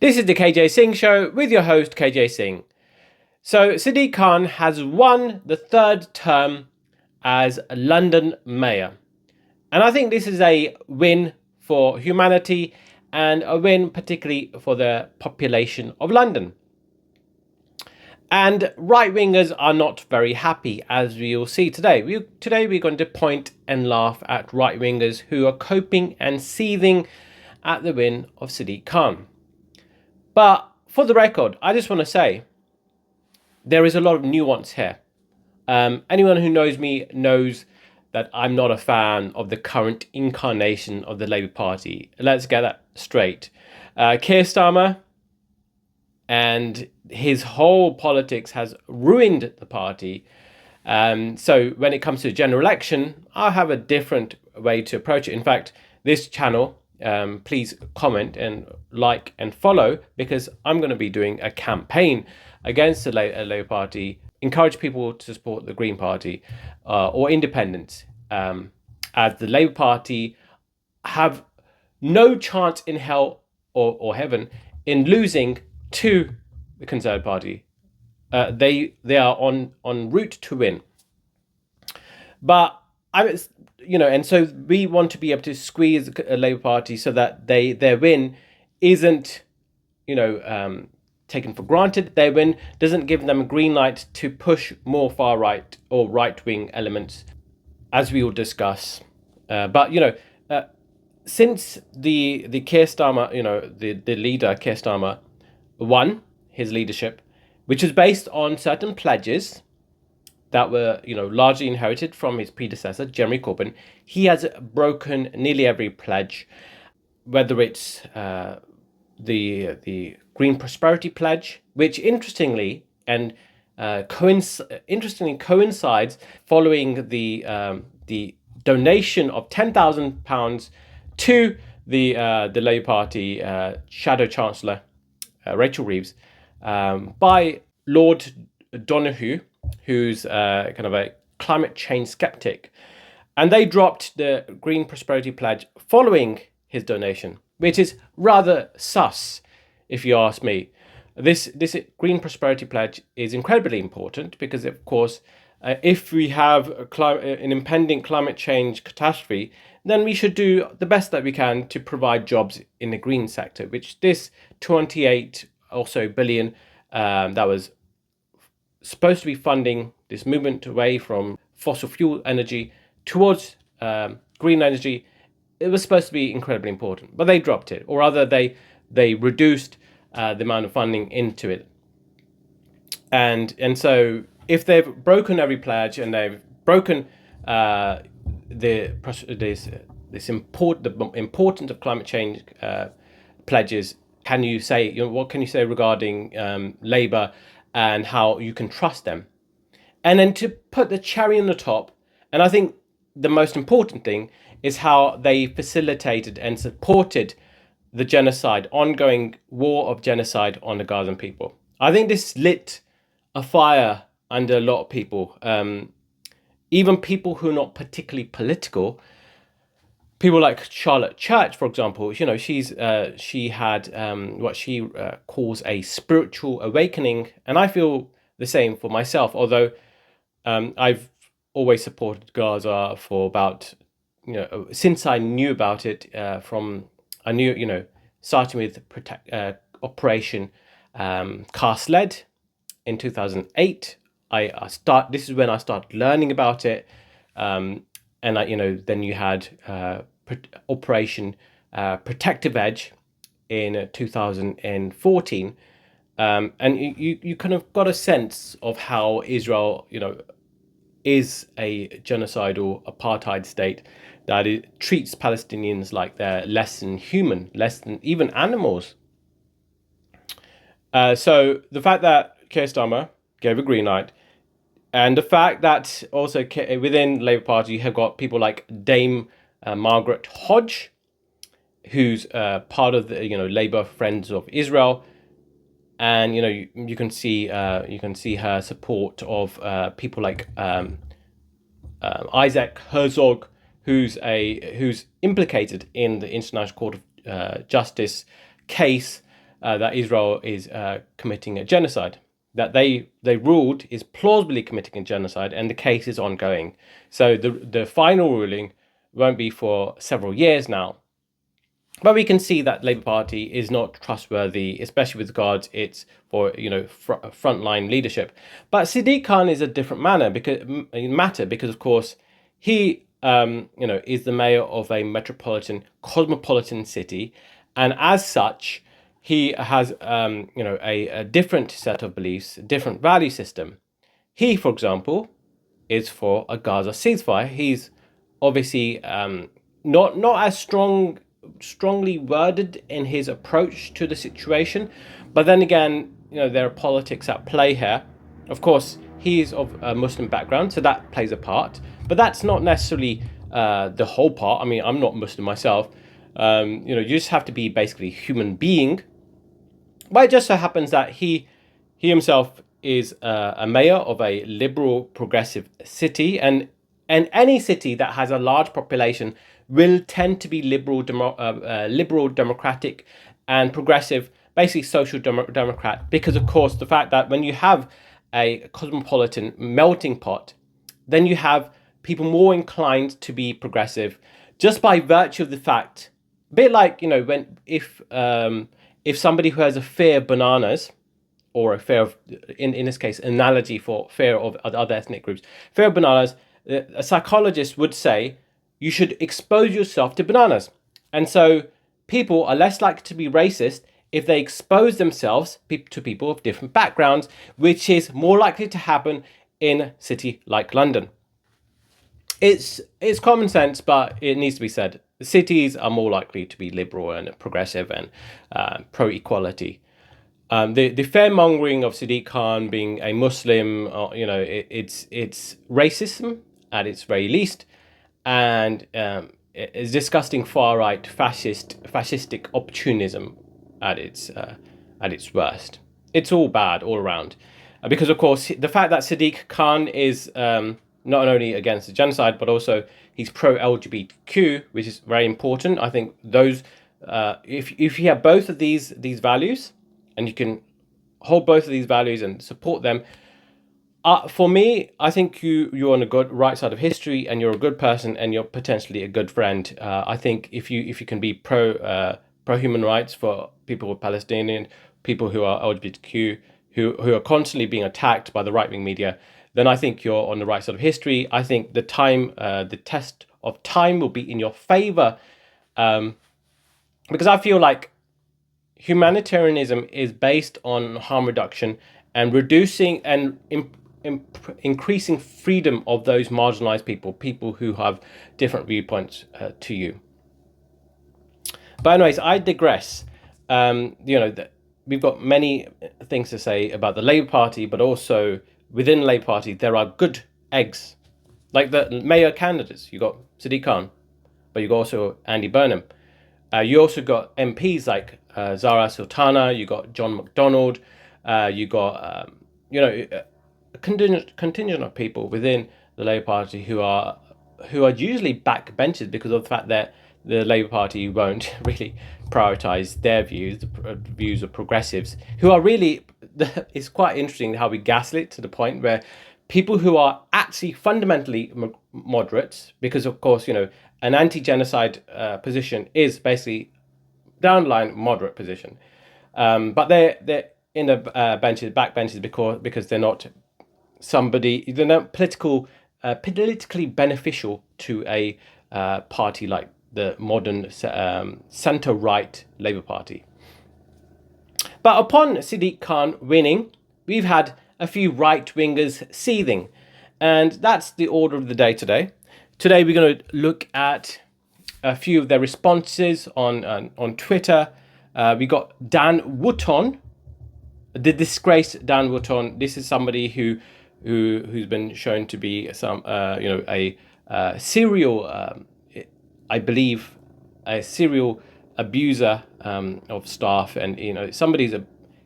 This is the KJ Singh Show with your host KJ Singh. So Sadiq Khan has won the third term as London Mayor. And I think this is a win for humanity and a win particularly for the population of London. And right-wingers are not very happy, as we will see today. Today we're going to point and laugh at right-wingers who are coping and seething at the win of Sadiq Khan. But for the record, I just want to say there is a lot of nuance here. Anyone who knows me knows that I'm not a fan of the current incarnation of the Labour Party. Let's get that straight. Keir Starmer and his whole politics has ruined the party. So when it comes to the general election, I have a different way to approach it. In fact, this channel, please comment and like and follow, because I'm going to be doing a campaign against the Labour Party, encourage people to support the Green Party or independents, as the Labour Party have no chance in hell or heaven in losing to the Conservative Party. They are on route to win. But and so we want to be able to squeeze a Labour Party so that their win isn't, taken for granted. Their win doesn't give them a green light to push more far right or right wing elements, as we will discuss. Since the Keir Starmer, the leader Keir Starmer won his leadership, which is based on certain pledges that were, largely inherited from his predecessor, Jeremy Corbyn, he has broken nearly every pledge, whether it's the Green Prosperity Pledge, which interestingly coincides following the donation of £10,000 to the Labour Party Shadow Chancellor Rachel Reeves by Lord Donoghue, who's kind of a climate change skeptic. And they dropped the Green Prosperity Pledge following his donation, which is rather sus, if you ask me. This Green Prosperity Pledge is incredibly important because, of course, if we have an impending climate change catastrophe, then we should do the best that we can to provide jobs in the green sector, which this 28 or so billion that was supposed to be funding this movement away from fossil fuel energy towards green energy, it was supposed to be incredibly important, but they dropped it, or rather they reduced the amount of funding into it. And so if they've broken every pledge and they've broken the importance of climate change pledges, can you say, what can you say regarding Labour and how you can trust them? And then to put the cherry on the top, and I think the most important thing is how they facilitated and supported the genocide, ongoing war of genocide on the Gazan people. I think this lit a fire under a lot of people, even people who are not particularly political. People like Charlotte Church, for example, she had what she calls a spiritual awakening, and I feel the same for myself. Although I've always supported Gaza for about, since I knew about it starting with Operation Cast Lead in 2008. This is when I started learning about it. And then you had Operation Protective Edge in 2014, and you kind of got a sense of how Israel, is a genocidal apartheid state that it treats Palestinians like they're less than human, less than even animals. So the fact that Keir Starmer gave a green light, and the fact that also within Labour Party you have got people like Dame Margaret Hodge, who's part of the Labour Friends of Israel, and you can see her support of people like Isaac Herzog, who's implicated in the International Court of Justice case that Israel is committing a genocide. That they ruled is plausibly committing a genocide, and the case is ongoing. So the final ruling won't be for several years now. But we can see that Labour Party is not trustworthy, especially with regards its frontline leadership. But Sadiq Khan is a different matter because of course he is the mayor of a cosmopolitan city, and as such he has a different set of beliefs, a different value system. He, for example, is for a Gaza ceasefire. He's obviously not as strongly worded in his approach to the situation, but then again, there are politics at play here. Of course, he is of a Muslim background, so that plays a part, but that's not necessarily the whole part. I mean, I'm not Muslim myself. You just have to be basically a human being. But it just so happens that he himself is a mayor of a liberal progressive city, and any city that has a large population will tend to be liberal democratic and progressive, basically social democrat, because of course the fact that when you have a cosmopolitan melting pot, then you have people more inclined to be progressive just by virtue of the fact, a bit like if somebody who has a fear of bananas, or a fear of, in this case, analogy for fear of other ethnic groups, fear of bananas, a psychologist would say you should expose yourself to bananas. And so people are less likely to be racist if they expose themselves to people of different backgrounds, which is more likely to happen in a city like London. It's common sense, but it needs to be said. Cities are more likely to be liberal and progressive and pro-equality. The fair-mongering of Sadiq Khan being a Muslim, it's racism at its very least, and it's disgusting far-right fascistic opportunism at its worst. It's all bad all around, because of course the fact that Sadiq Khan is not only against the genocide, but also he's pro-LGBTQ, which is very important. I think those if you have both of these values, and you can hold both of these values and support them, for me, I think you're on the right side of history, and you're a good person, and you're potentially a good friend. I think if you can be pro human rights for people with Palestinian, people who are LGBTQ, who are constantly being attacked by the right-wing media, then I think you're on the right side of history. I think the test of time will be in your favor, because I feel like humanitarianism is based on harm reduction and reducing and increasing freedom of those marginalized people who have different viewpoints to you. But anyways, I digress. We've got many things to say about the Labour Party, but also within the Labour Party, there are good eggs. Like the mayor candidates, you got Sadiq Khan, but you got also Andy Burnham. You also got MPs like Zara Sultana, you got John McDonnell, you got a contingent of people within the Labour Party who are usually backbenchers because of the fact that the Labour Party won't really prioritise their views, the views of progressives, who are really, it's quite interesting how we gaslit to the point where people who are actually fundamentally moderates, because of course, an anti-genocide position is basically down the line moderate position, but they're in the backbenches because they're not politically beneficial to a party like the modern centre-right Labour Party. But upon Sadiq Khan winning, we've had a few right-wingers seething, and that's the order of the day today. Today we're going to look at a few of their responses on Twitter. We got Dan Wootton, the disgraced Dan Wootton. This is somebody who's been shown to be a serial, I believe, a serial abuser of staff, and somebody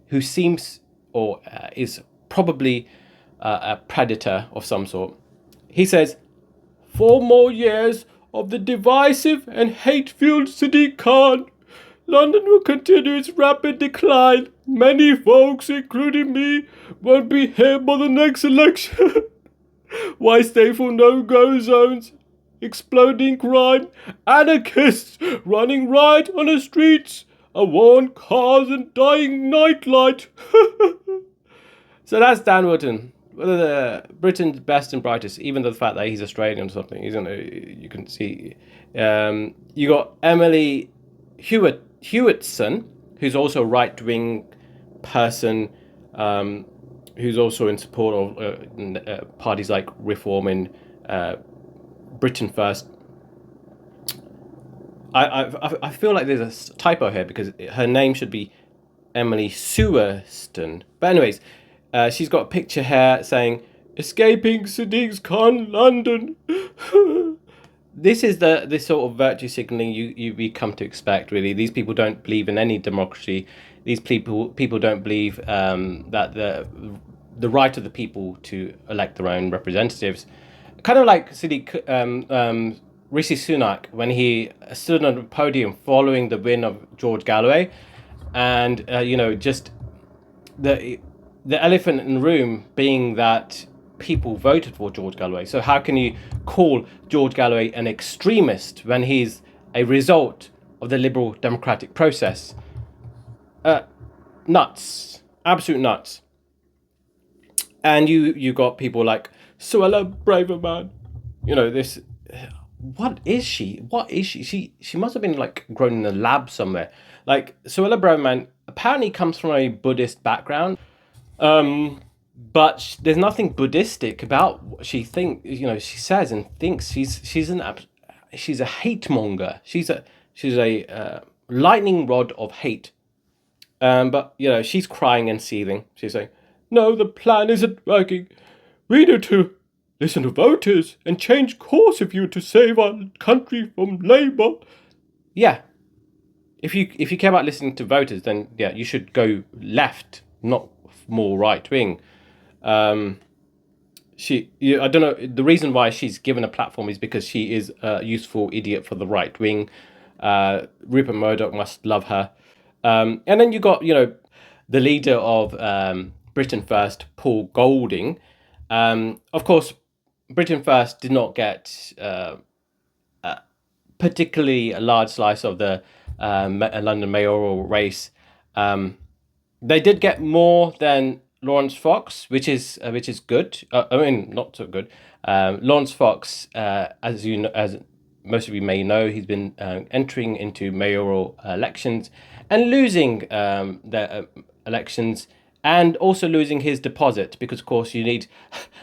who seems or is probably a predator of some sort. He says, 4 more years of the divisive and hate-filled Sadiq Khan. London will continue its rapid decline. Many folks, including me, won't be here by the next election. Why stay for no-go zones? Exploding crime, anarchists running riot on the streets, a war on cars and dying nightlight. So that's Dan Wootton, one of the Britain's best and brightest. Even though the fact that he's Australian or something, you can see. You got Emily Hewitson, who's also a right-wing person, who's also in support of parties like Reform and Britain First. I feel like there's a typo here because her name should be Emily Sewerston. But anyways, she's got a picture here saying, "Escaping Sadiq Khan, London." This is the sort of virtue signalling you come to expect, really. These people don't believe in any democracy. These people don't believe that the right of the people to elect their own representatives. Kind of like Rishi Sunak when he stood on the podium following the win of George Galloway, and just the elephant in the room being that people voted for George Galloway. So how can you call George Galloway an extremist when he's a result of the liberal democratic process? Nuts, absolute nuts. And you got people like Suella Braverman. This. What is she? What is she? She must have been like grown in a lab somewhere. Like Suella Braverman apparently comes from a Buddhist background. But there's nothing Buddhistic about what she she says and thinks. She's a hate monger. She's a lightning rod of hate. But she's crying and seething. She's saying, "No, the plan isn't working. We need to listen to voters and change course if you to save our country from Labour." Yeah. If you care about listening to voters, then yeah, you should go left, not more right wing. I don't know. The reason why she's given a platform is because she is a useful idiot for the right wing. Rupert Murdoch must love her. And then you got the leader of Britain First, Paul Golding. Of course, Britain First did not get particularly a large slice of the London mayoral race. They did get more than Lawrence Fox, which is good. I mean, not so good. Lawrence Fox, as most of you may know, he's been entering into mayoral elections and losing the elections, and also losing his deposit, because of course you need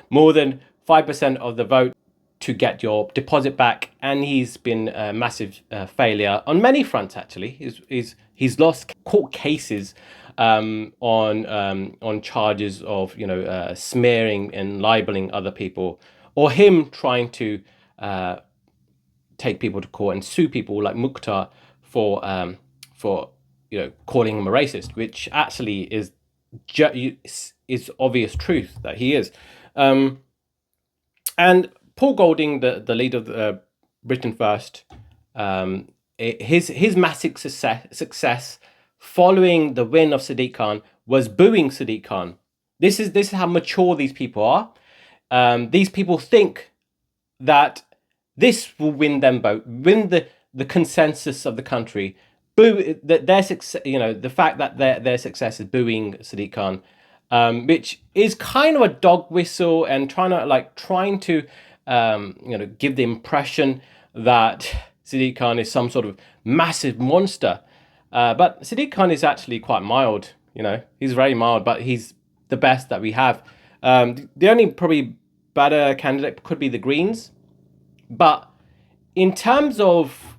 more than 5% of the vote to get your deposit back, and he's been a massive failure on many fronts. Actually, he's lost court cases on charges of smearing and libeling other people, or him trying to take people to court and sue people like Mukhtar for calling him a racist, which actually is obvious truth that he is. And Paul Golding, the leader of Britain First, his massive success following the win of Sadiq Khan was booing Sadiq Khan. This is how mature these people are. These people think that this will win them vote, win the consensus of the country. Boo their success. The fact that their success is booing Sadiq Khan, which is kind of a dog whistle and trying to give the impression that Sadiq Khan is some sort of massive monster. But Sadiq Khan is actually quite mild. He's very mild, but he's the best that we have. The only probably better candidate could be the Greens. But in terms of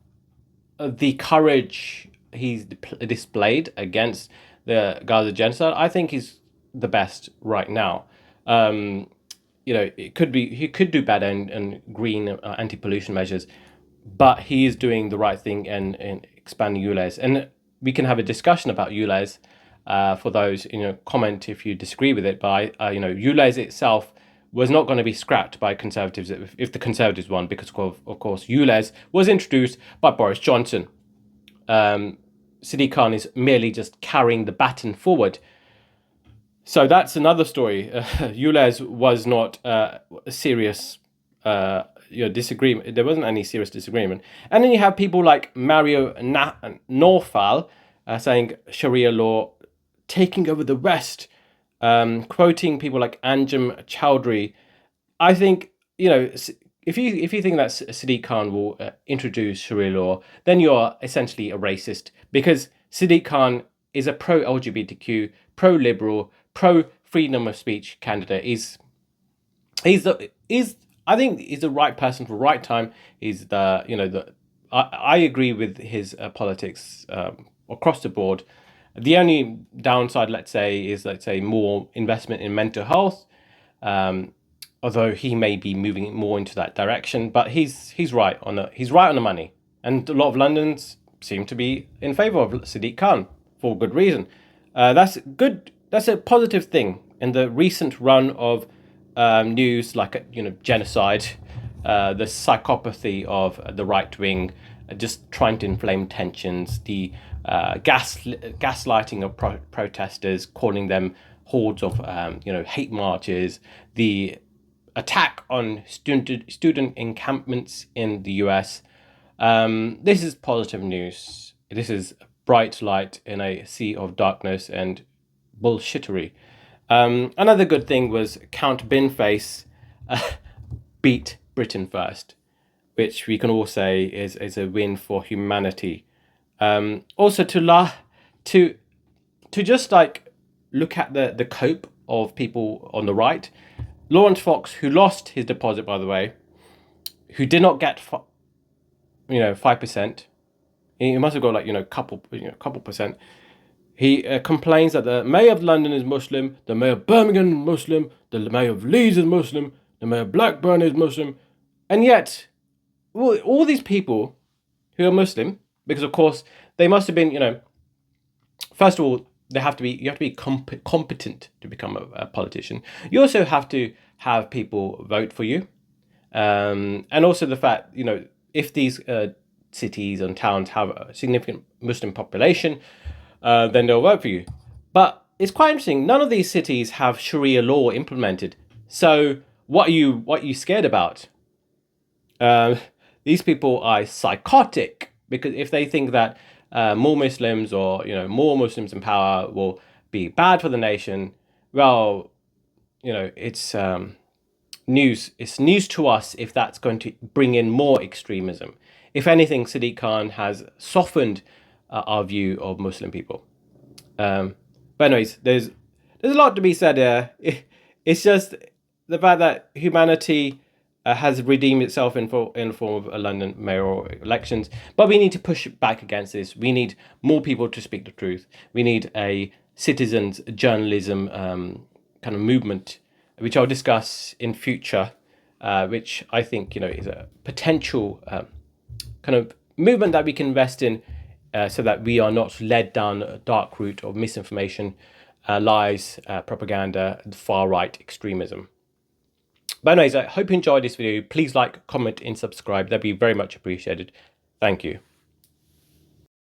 the courage he's displayed against the Gaza genocide, I think he's the best right now. He could do better in green anti-pollution measures, but he is doing the right thing and expanding ULEZ. And we can have a discussion about ULEZ for those, comment if you disagree with it. But ULEZ itself was not going to be scrapped by Conservatives if the Conservatives won, because of course ULEZ was introduced by Boris Johnson. Sadiq Khan is merely just carrying the baton forward. So that's another story. Ulez was not a serious disagreement. There wasn't any serious disagreement. And then you have people like Mario Norfal saying Sharia law taking over the West, quoting people like Anjem Chowdhury. I think, if you think that Sadiq Khan will introduce Sharia law, then you're essentially a racist, because Sadiq Khan is a pro LGBTQ, pro liberal, pro freedom of speech candidate. He's I think he's the right person for the right time. He's I agree with his politics across the board. The only downside, let's say, is more investment in mental health. Although he may be moving more into that direction, but he's right on the money, and a lot of Londoners seem to be in favour of Sadiq Khan for good reason. That's good. That's a positive thing in the recent run of news like genocide, the psychopathy of the right wing, just trying to inflame tensions, the gaslighting of protesters, calling them hordes of hate marches, the attack on student encampments in the US. This is positive news. This is bright light in a sea of darkness and bullshittery. Another good thing was Count Binface beat Britain first, which we can all say is a win for humanity. Also to just like look at the cope of people on the right. Lawrence Fox, who lost his deposit, by the way, who did not get 5%. He must have got couple percent. He complains that the mayor of London is Muslim, the mayor of Birmingham is Muslim, the mayor of Leeds is Muslim, the mayor of Blackburn is Muslim, and yet all these people who are Muslim, because of course they must have been, first of all, you have to be competent to become a politician. You also have to have people vote for you, and also the fact if these cities and towns have a significant Muslim population, then they'll vote for you. But it's quite interesting. None of these cities have Sharia law implemented. So what are you scared about? These people are psychotic, because if they think that more Muslims or more Muslims in power will be bad for the nation, well, it's news. It's news to us if that's going to bring in more extremism. If anything, Sadiq Khan has softened our view of Muslim people. But anyways, there's a lot to be said here. It's just the fact that humanity has redeemed itself in the form of London mayoral elections. But we need to push back against this. We need more people to speak the truth. We need a citizens journalism kind of movement, which I'll discuss in future, which I think is a potential kind of movement that we can invest in, so that we are not led down a dark route of misinformation, lies, propaganda, far right extremism. But anyways, I hope you enjoyed this video. Please like, comment, and subscribe. That'd be very much appreciated. Thank you.